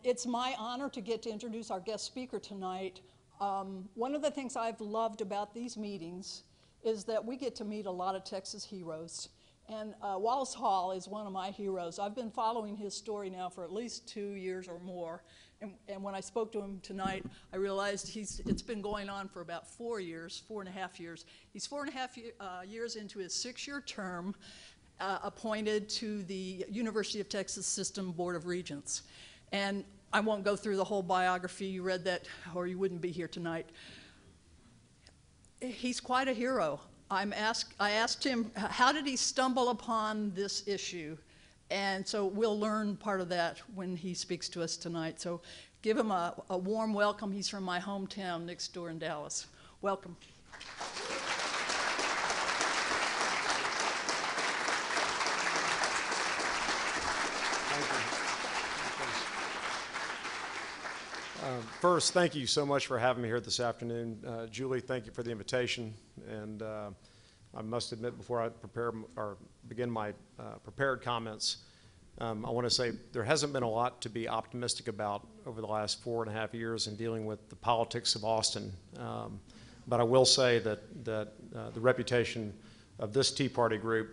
It's my honor to get to introduce our guest speaker tonight. One of the things I've loved about these meetings is that we get to meet a lot of Texas heroes. And Wallace Hall is one of my heroes. I've been following his story now for at least 2 years or more. And when I spoke to him tonight, I realized it's been going on for about 4 years, 4.5 years. He's 4.5 years into his 6-year term, appointed to the University of Texas System Board of Regents. And I won't go through the whole biography. You read that, or you wouldn't be here tonight. He's quite a hero. I asked him, how did he stumble upon this issue? And so we'll learn part of that when he speaks to us tonight. So give him a warm welcome. He's from my hometown next door in Dallas. Welcome. First, thank you so much for having me here this afternoon. Julie, thank you for the invitation. And I must admit, before I begin my prepared comments, I want to say there hasn't been a lot to be optimistic about over the last 4.5 years in dealing with the politics of Austin. But I will say that the reputation of this Tea Party group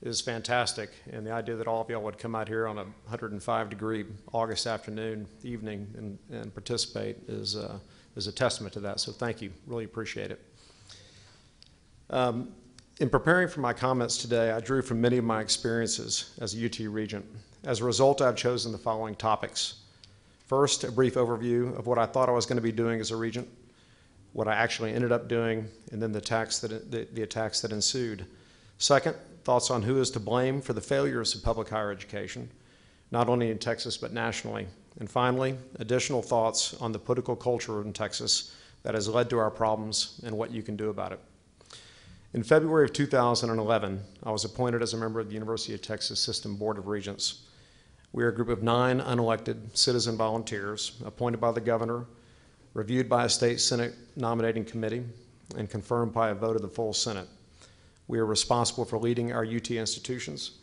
is fantastic, and the idea that all of y'all would come out here on a 105-degree August evening and participate is a testament to that. So thank you, really appreciate it. In preparing for my comments today, I drew from many of my experiences as a UT Regent. As a result, I've chosen the following topics. First, a brief overview of what I thought I was going to be doing as a Regent, what I actually ended up doing, and then the attacks that ensued. Second, thoughts on who is to blame for the failures of public higher education, not only in Texas but nationally. And finally, additional thoughts on the political culture in Texas that has led to our problems and what you can do about it. In February of 2011, I was appointed as a member of the University of Texas System Board of Regents. We are a group of 9 unelected citizen volunteers appointed by the governor, reviewed by a state Senate nominating committee, and confirmed by a vote of the full Senate. We are responsible for leading our UT institutions.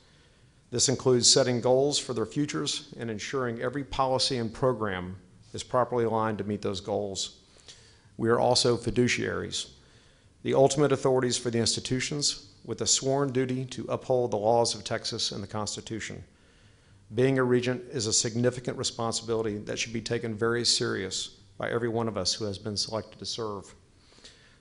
This includes setting goals for their futures and ensuring every policy and program is properly aligned to meet those goals. We are also fiduciaries, the ultimate authorities for the institutions with a sworn duty to uphold the laws of Texas and the Constitution. Being a regent is a significant responsibility that should be taken very serious by every one of us who has been selected to serve.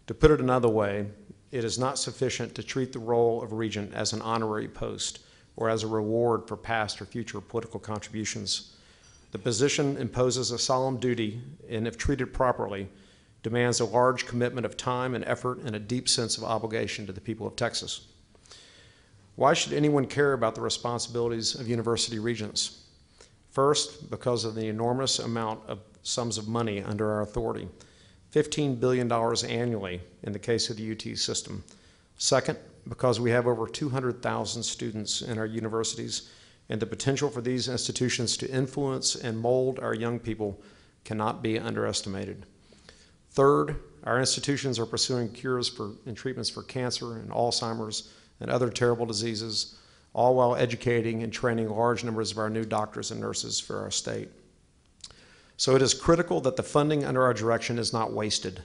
To put it another way, it is not sufficient to treat the role of regent as an honorary post or as a reward for past or future political contributions. The position imposes a solemn duty and, if treated properly, demands a large commitment of time and effort and a deep sense of obligation to the people of Texas. Why should anyone care about the responsibilities of university regents? First, because of the enormous amount of sums of money under our authority. $15 billion annually in the case of the UT system. Second, because we have over 200,000 students in our universities, and the potential for these institutions to influence and mold our young people cannot be underestimated. Third, our institutions are pursuing cures and treatments for cancer and Alzheimer's and other terrible diseases, all while educating and training large numbers of our new doctors and nurses for our state. So it is critical that the funding under our direction is not wasted,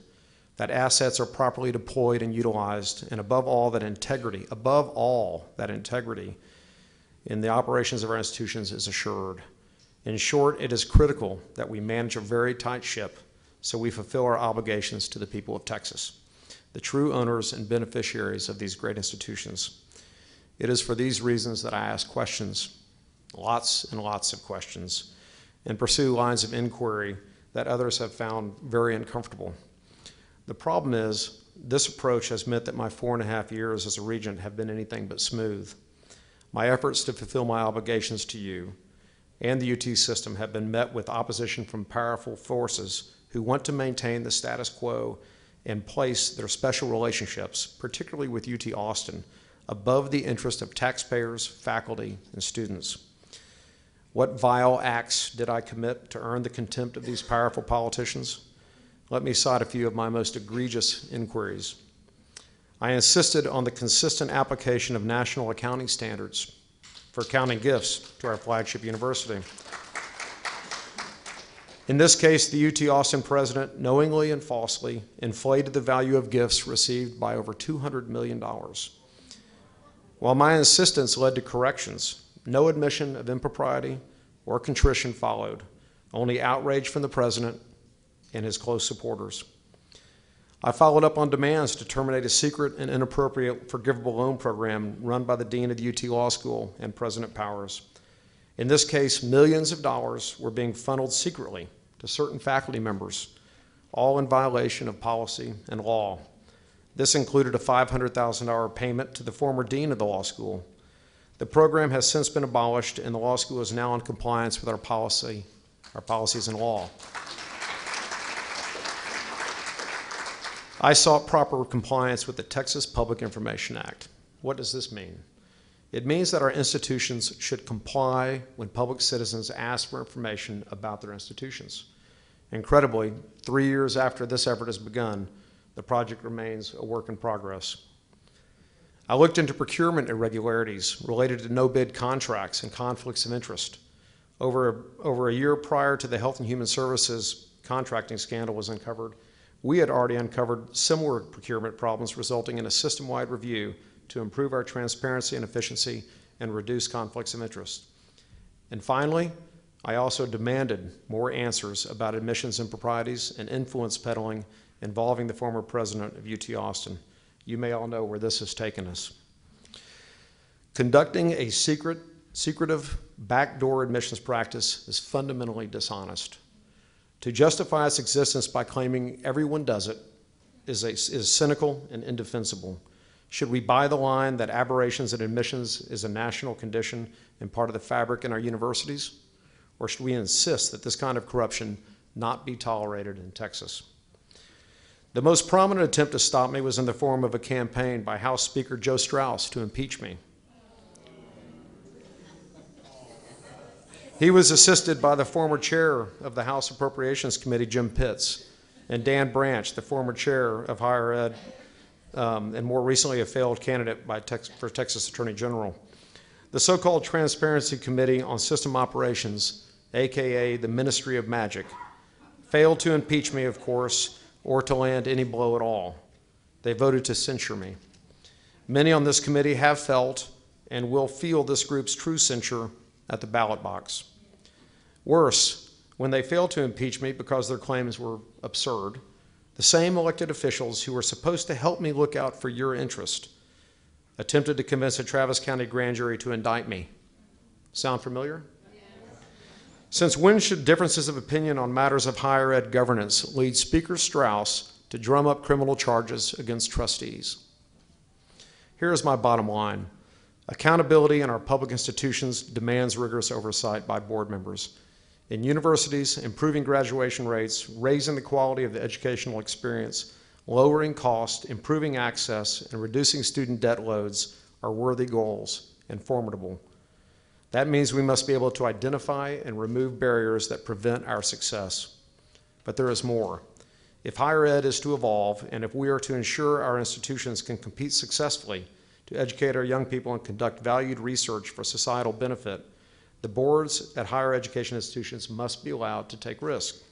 that assets are properly deployed and utilized, and above all, that integrity in the operations of our institutions is assured. In short, it is critical that we manage a very tight ship so we fulfill our obligations to the people of Texas, the true owners and beneficiaries of these great institutions. It is for these reasons that I ask questions, lots and lots of questions, and pursue lines of inquiry that others have found very uncomfortable. The problem is, this approach has meant that my 4.5 years as a regent have been anything but smooth. My efforts to fulfill my obligations to you and the UT system have been met with opposition from powerful forces who want to maintain the status quo and place their special relationships, particularly with UT Austin, above the interest of taxpayers, faculty, and students. What vile acts did I commit to earn the contempt of these powerful politicians? Let me cite a few of my most egregious inquiries. I insisted on the consistent application of national accounting standards for accounting gifts to our flagship university. In this case, the UT Austin president knowingly and falsely inflated the value of gifts received by over $200 million. While my insistence led to corrections, no admission of impropriety or contrition followed, only outrage from the president and his close supporters. I followed up on demands to terminate a secret and inappropriate forgivable loan program run by the dean of the UT Law School and President Powers. In this case, millions of dollars were being funneled secretly to certain faculty members, all in violation of policy and law. This included a $500,000 payment to the former dean of the law school. The program has since been abolished, and the law school is now in compliance with our policies and law. I sought proper compliance with the Texas Public Information Act. What does this mean? It means that our institutions should comply when public citizens ask for information about their institutions. Incredibly, 3 years after this effort has begun, the project remains a work in progress. I looked into procurement irregularities related to no-bid contracts and conflicts of interest. Over a year prior to the Health and Human Services contracting scandal was uncovered, we had already uncovered similar procurement problems, resulting in a system-wide review to improve our transparency and efficiency and reduce conflicts of interest. And finally, I also demanded more answers about admissions improprieties and influence peddling involving the former president of UT Austin. You may all know where this has taken us. Conducting a secretive backdoor admissions practice is fundamentally dishonest. To justify its existence by claiming everyone does it is cynical and indefensible. Should we buy the line that aberrations in admissions is a national condition and part of the fabric in our universities? Or should we insist that this kind of corruption not be tolerated in Texas? The most prominent attempt to stop me was in the form of a campaign by House Speaker Joe Straus to impeach me. He was assisted by the former chair of the House Appropriations Committee, Jim Pitts, and Dan Branch, the former chair of higher ed, and more recently a failed candidate for Texas Attorney General. The so-called Transparency Committee on System Operations, AKA the Ministry of Magic, failed to impeach me, of course, or to land any blow at all. They voted to censure me. Many on this committee have felt and will feel this group's true censure at the ballot box. Worse, when they failed to impeach me because their claims were absurd, the same elected officials who were supposed to help me look out for your interest attempted to convince a Travis County grand jury to indict me. Sound familiar? Yes. Since when should differences of opinion on matters of higher ed governance lead Speaker Straus to drum up criminal charges against trustees? Here is my bottom line. Accountability in our public institutions demands rigorous oversight by board members. In universities, improving graduation rates, raising the quality of the educational experience, lowering cost, improving access, and reducing student debt loads are worthy goals and formidable. That means we must be able to identify and remove barriers that prevent our success. But there is more. If higher ed is to evolve, and if we are to ensure our institutions can compete successfully to educate our young people and conduct valued research for societal benefit, the boards at higher education institutions must be allowed to take risks.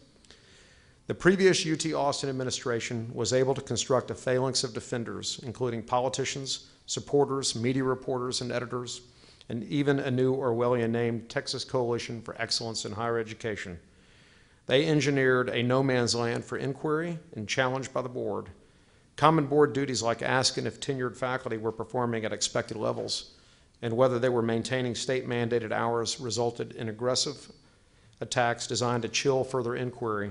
The previous UT Austin administration was able to construct a phalanx of defenders, including politicians, supporters, media reporters, and editors, and even a new Orwellian named Texas Coalition for Excellence in Higher Education. They engineered a no man's land for inquiry and challenge by the board. Common board duties like asking if tenured faculty were performing at expected levels and whether they were maintaining state-mandated hours resulted in aggressive attacks designed to chill further inquiry.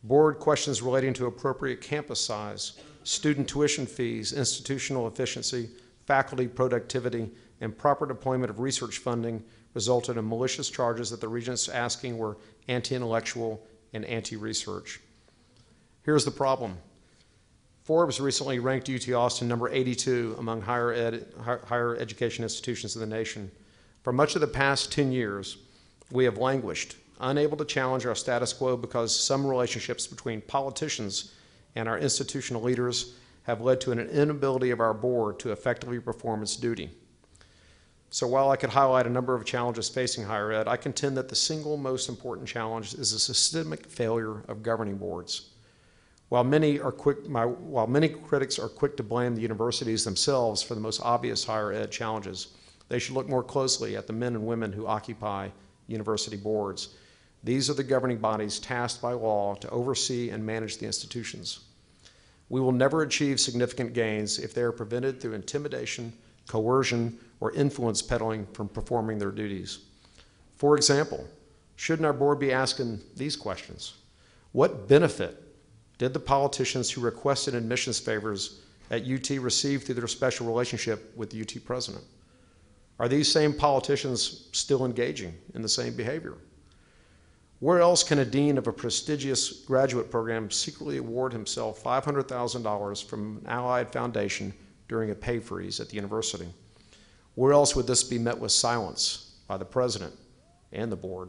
Board questions relating to appropriate campus size, student tuition fees, institutional efficiency, faculty productivity, and proper deployment of research funding resulted in malicious charges that the Regents asking were anti-intellectual and anti-research. Here's the problem. Forbes recently ranked UT Austin number 82 among higher education institutions in the nation. For much of the past 10 years, we have languished, unable to challenge our status quo because some relationships between politicians and our institutional leaders have led to an inability of our board to effectively perform its duty. So while I could highlight a number of challenges facing higher ed, I contend that the single most important challenge is the systemic failure of governing boards. While many critics are quick to blame the universities themselves for the most obvious higher ed challenges, they should look more closely at the men and women who occupy university boards. These are the governing bodies tasked by law to oversee and manage the institutions. We will never achieve significant gains if they are prevented through intimidation, coercion, or influence peddling from performing their duties. For example, shouldn't our board be asking these questions? What benefit did the politicians who requested admissions favors at UT receive through their special relationship with the UT president? Are these same politicians still engaging in the same behavior? Where else can a dean of a prestigious graduate program secretly award himself $500,000 from an allied foundation during a pay freeze at the university? Where else would this be met with silence by the president and the board?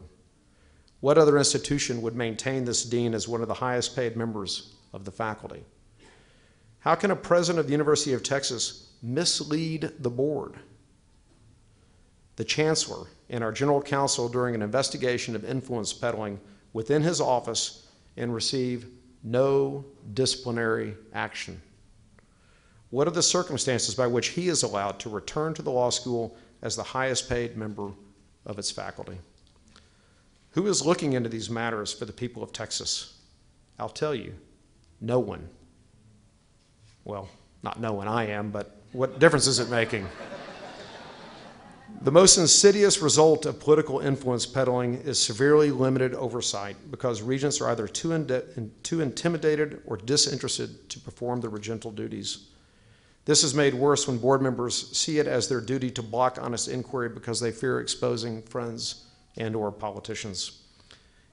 What other institution would maintain this dean as one of the highest paid members of the faculty? How can a president of the University of Texas mislead the board, the chancellor, and our general counsel during an investigation of influence peddling within his office and receive no disciplinary action? What are the circumstances by which he is allowed to return to the law school as the highest paid member of its faculty? Who is looking into these matters for the people of Texas? I'll tell you, no one. Well, not no one, I am, but what difference is it making? The most insidious result of political influence peddling is severely limited oversight because regents are either too intimidated or disinterested to perform their regental duties. This is made worse when board members see it as their duty to block honest inquiry because they fear exposing friends and/or politicians.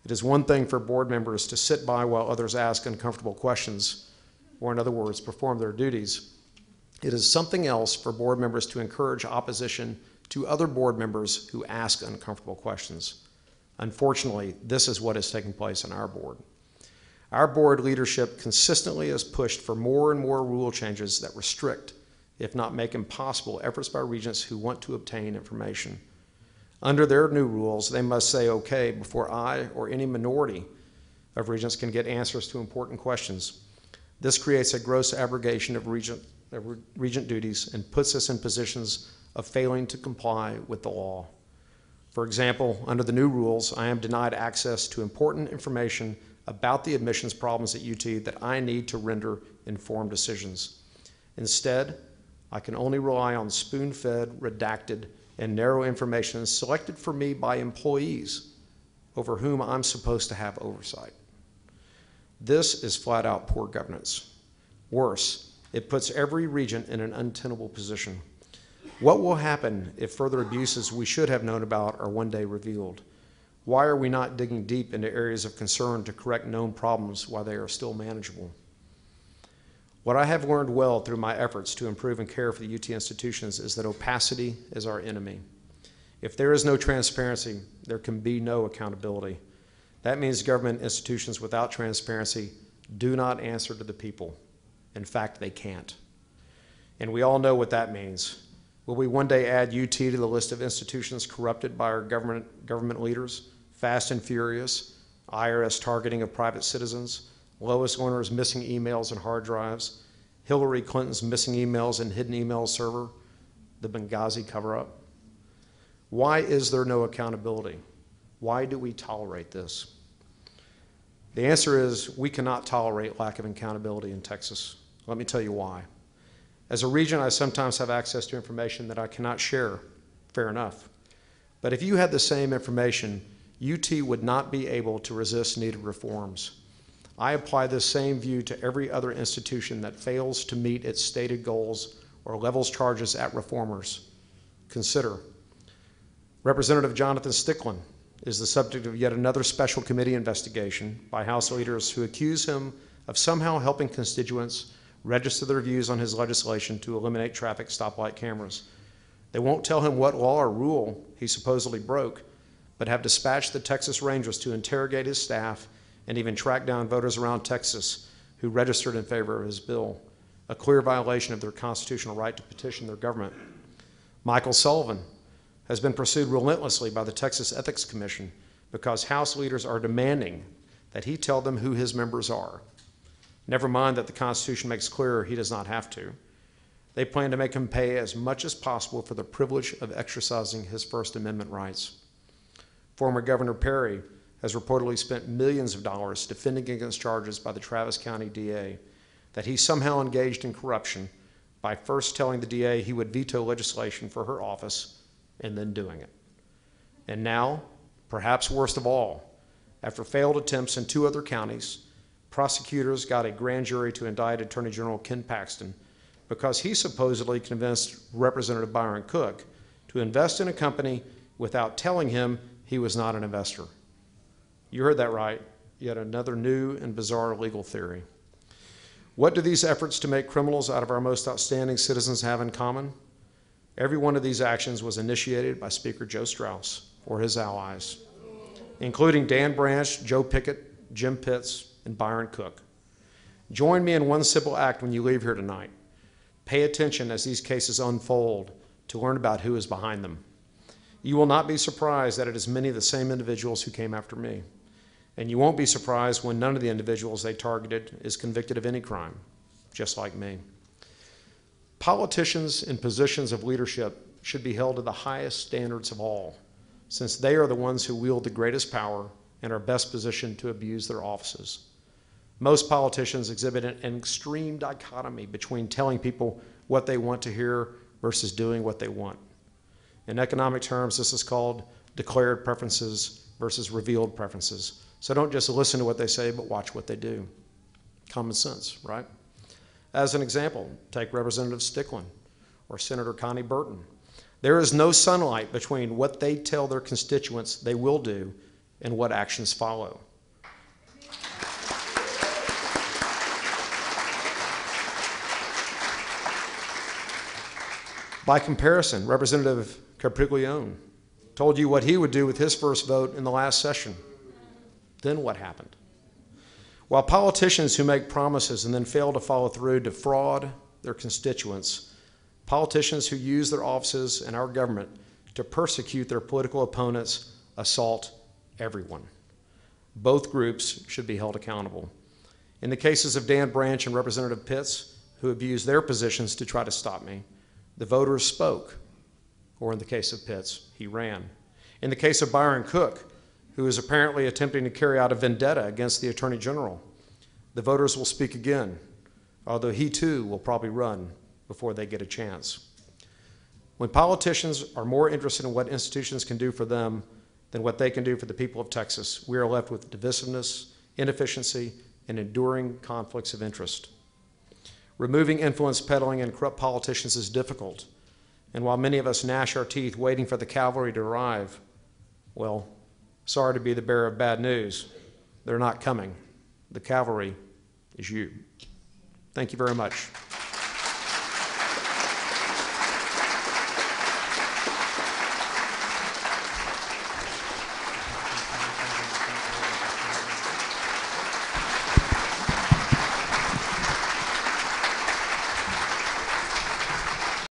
It is one thing for board members to sit by while others ask uncomfortable questions, or in other words, perform their duties. It is something else for board members to encourage opposition to other board members who ask uncomfortable questions. Unfortunately, this is what is taking place in our board. Our board leadership consistently has pushed for more and more rule changes that restrict, if not make impossible, efforts by regents who want to obtain information. Under their new rules, they must say okay before I or any minority of regents can get answers to important questions. This creates a gross abrogation of regent duties and puts us in positions of failing to comply with the law. For example, under the new rules, I am denied access to important information about the admissions problems at UT that I need to render informed decisions. Instead, I can only rely on spoon-fed, redacted, and narrow information selected for me by employees over whom I'm supposed to have oversight. This is flat out poor governance. Worse, it puts every regent in an untenable position. What will happen if further abuses we should have known about are one day revealed? Why are we not digging deep into areas of concern to correct known problems while they are still manageable? What I have learned well through my efforts to improve and care for the UT institutions is that opacity is our enemy. If there is no transparency, there can be no accountability. That means government institutions without transparency do not answer to the people. In fact, they can't. And we all know what that means. Will we one day add UT to the list of institutions corrupted by our government leaders? Fast and Furious, IRS targeting of private citizens, Lois Lerner's missing emails and hard drives, Hillary Clinton's missing emails and hidden email server, the Benghazi cover-up? Why is there no accountability? Why do we tolerate this? The answer is we cannot tolerate lack of accountability in Texas. Let me tell you why. As a regent, I sometimes have access to information that I cannot share. Fair enough. But if you had the same information, UT would not be able to resist needed reforms. I apply this same view to every other institution that fails to meet its stated goals or levels charges at reformers. Consider, Representative Jonathan Stickland is the subject of yet another special committee investigation by House leaders who accuse him of somehow helping constituents register their views on his legislation to eliminate traffic stoplight cameras. They won't tell him what law or rule he supposedly broke, but have dispatched the Texas Rangers to interrogate his staff and even track down voters around Texas who registered in favor of his bill, a clear violation of their constitutional right to petition their government. Michael Sullivan, has been pursued relentlessly by the Texas Ethics Commission because House leaders are demanding that he tell them who his members are. Never mind that the Constitution makes clear he does not have to. They plan to make him pay as much as possible for the privilege of exercising his First Amendment rights. Former Governor Perry has reportedly spent millions of dollars defending against charges by the Travis County DA that he somehow engaged in corruption by first telling the DA he would veto legislation for her office and then doing it. And now, perhaps worst of all, after failed attempts in 2 other counties, prosecutors got a grand jury to indict Attorney General Ken Paxton because he supposedly convinced Representative Byron Cook to invest in a company without telling him he was not an investor. You heard that right, yet another new and bizarre legal theory. What do these efforts to make criminals out of our most outstanding citizens have in common? Every one of these actions was initiated by Speaker Joe Strauss or his allies, including Dan Branch, Joe Pickett, Jim Pitts, and Byron Cook. Join me in one simple act when you leave here tonight. Pay attention as these cases unfold to learn about who is behind them. You will not be surprised that it is many of the same individuals who came after me. And you won't be surprised when none of the individuals they targeted is convicted of any crime, just like me. Politicians in positions of leadership should be held to the highest standards of all, since they are the ones who wield the greatest power and are best positioned to abuse their offices. Most politicians exhibit an extreme dichotomy between telling people what they want to hear versus doing what they want. In economic terms, this is called declared preferences versus revealed preferences. So don't just listen to what they say, but watch what they do. Common sense, right? As an example, take Representative Stickland or Senator Connie Burton. There is no sunlight between what they tell their constituents they will do and what actions follow. By comparison, Representative Capriglione told you what he would do with his first vote in the last session. Then what happened? While politicians who make promises and then fail to follow through defraud their constituents, politicians who use their offices in our government to persecute their political opponents assault everyone. Both groups should be held accountable. In the cases of Dan Branch and Representative Pitts, who abused their positions to try to stop me, the voters spoke, or in the case of Pitts, he ran. In the case of Byron Cook, who is apparently attempting to carry out a vendetta against the Attorney General, the voters will speak again, although he too will probably run before they get a chance. When politicians are more interested in what institutions can do for them than what they can do for the people of Texas, we are left with divisiveness, inefficiency, and enduring conflicts of interest. Removing influence peddling and corrupt politicians is difficult, and while many of us gnash our teeth waiting for the cavalry to arrive, well, sorry to be the bearer of bad news. They're not coming. The cavalry is you. Thank you very much.